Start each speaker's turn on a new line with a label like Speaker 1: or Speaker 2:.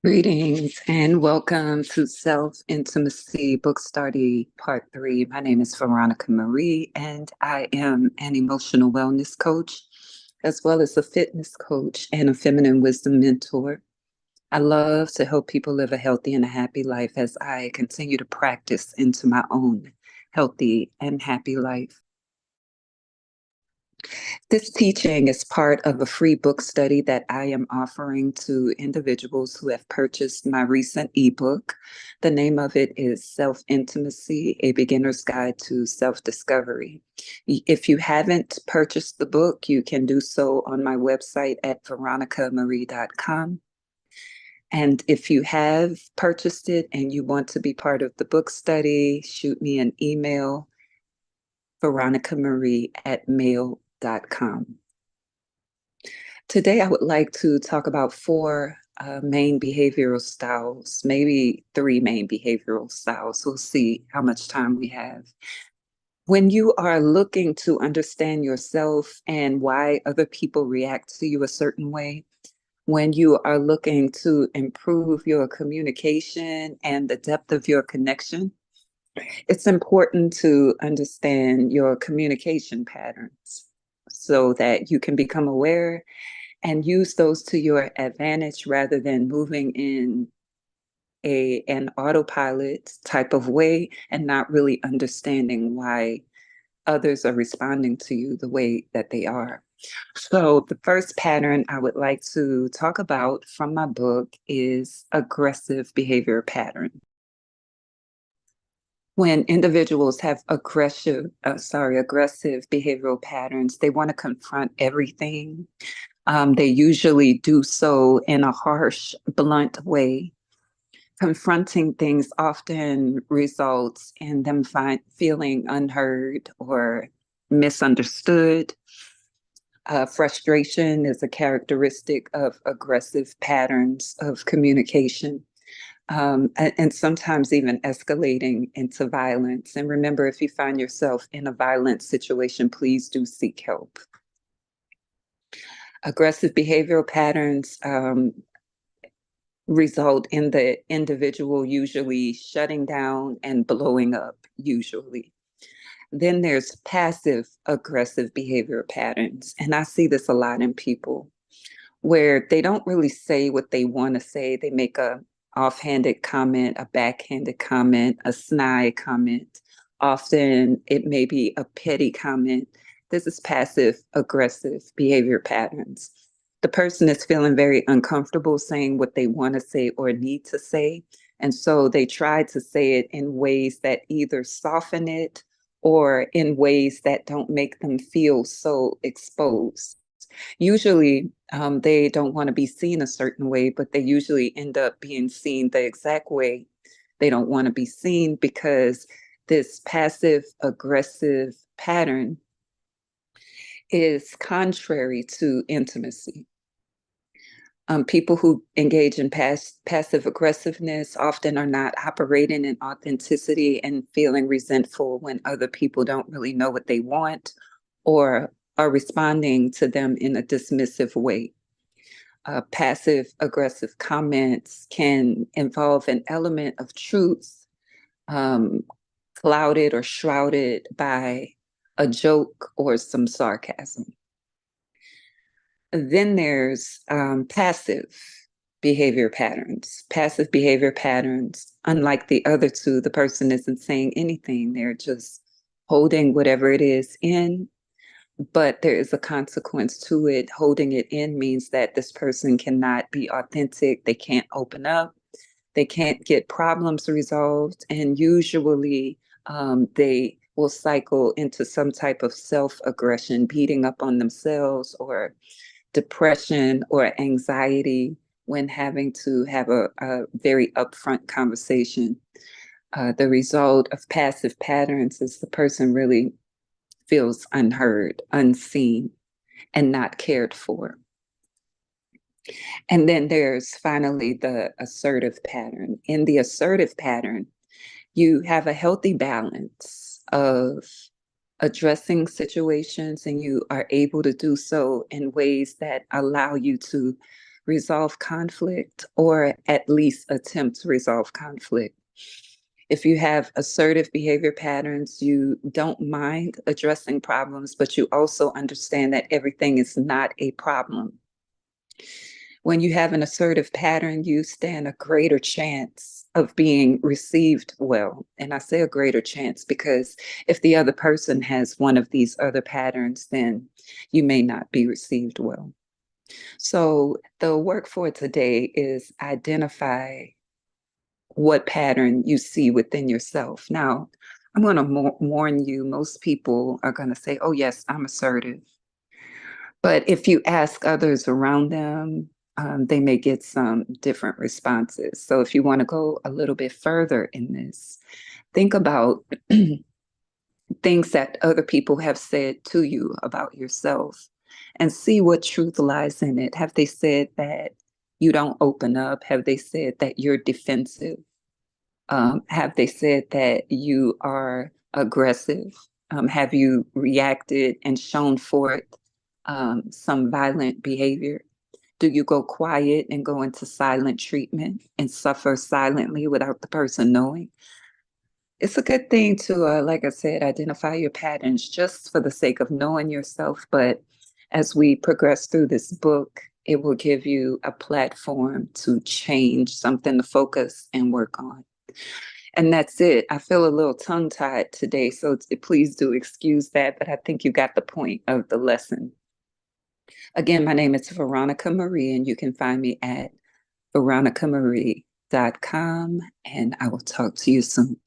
Speaker 1: Greetings and welcome to Self Intimacy Book Study Part 3. My name is Veronica Marie, and I am an emotional wellness coach, as well as a fitness coach and a feminine wisdom mentor. I love to help people live a healthy and a happy life as I continue to practice into my own healthy and happy life. This teaching is part of a free book study that I am offering to individuals who have purchased my recent ebook. The name of it is Self Intimacy, A Beginner's Guide to Self-Discovery. If you haven't purchased the book, you can do so on my website at veronicamarie.com. And if you have purchased it and you want to be part of the book study, shoot me an email, veronicamarie@mail.com. Today, I would like to talk about four main behavioral styles, maybe three main behavioral styles. We'll see how much time we have. When you are looking to understand yourself and why other people react to you a certain way, when you are looking to improve your communication and the depth of your connection, it's important to understand your communication patterns so that you can become aware and use those to your advantage rather than moving in an autopilot type of way and not really understanding why others are responding to you the way that they are. So the first pattern I would like to talk about from my book is aggressive behavior pattern. When individuals have aggressive behavioral patterns, they want to confront everything. They usually do so in a harsh, blunt way. Confronting things often results in them feeling unheard or misunderstood. Frustration is a characteristic of aggressive patterns of communication, and sometimes even escalating into violence. And remember, if you find yourself in a violent situation, please do seek help. Aggressive behavioral patterns result in the individual usually shutting down and blowing up, usually. Then there's passive aggressive behavior patterns. And I see this a lot in people where they don't really say what they want to say. They make a offhanded comment, a backhanded comment, a snide comment. Often it may be a petty comment. This is passive aggressive behavior patterns. The person is feeling very uncomfortable saying what they want to say or need to say. And so they try to say it in ways that either soften it or in ways that don't make them feel so exposed. Usually, they don't want to be seen a certain way, but they usually end up being seen the exact way they don't want to be seen because this passive aggressive pattern is contrary to intimacy. People who engage in passive aggressiveness often are not operating in authenticity and feeling resentful when other people don't really know what they want or are responding to them in a dismissive way. Passive aggressive comments can involve an element of truth, um, clouded or shrouded by a joke or some sarcasm. Then there's passive behavior patterns. Passive behavior patterns, unlike the other two, the person isn't saying anything. They're just holding whatever it is in, but there is a consequence to it. Holding it in means that this person cannot be authentic. They can't open up. They can't get problems resolved. And usually they will cycle into some type of self-aggression, beating up on themselves or depression or anxiety when having to have a very upfront conversation. The result of passive patterns is the person really feels unheard, unseen, and not cared for. And then there's finally the assertive pattern. In the assertive pattern, you have a healthy balance of addressing situations, and you are able to do so in ways that allow you to resolve conflict or at least attempt to resolve conflict. If you have assertive behavior patterns, you don't mind addressing problems, but you also understand that everything is not a problem. When you have an assertive pattern, you stand a greater chance of being received well. And I say a greater chance because if the other person has one of these other patterns, then you may not be received well. So the work for today is identify what pattern you see within yourself. Now, I'm going to warn you, most people are going to say, oh, yes, I'm assertive. But if you ask others around them, they may get some different responses. So if you want to go a little bit further in this, think about things that other people have said to you about yourself and see what truth lies in it. Have they said that you don't open up? Have they said that you're defensive? Have they said that you are aggressive? Have you reacted and shown forth some violent behavior? Do you go quiet and go into silent treatment and suffer silently without the person knowing? It's a good thing to, like I said, identify your patterns just for the sake of knowing yourself. But as we progress through this book, it will give you a platform to change something to focus and work on. And that's it. I feel a little tongue tied today, so please do excuse that, but I think you got the point of the lesson. Again, my name is Veronica Marie, and you can find me at veronicamarie.com, and I will talk to you soon.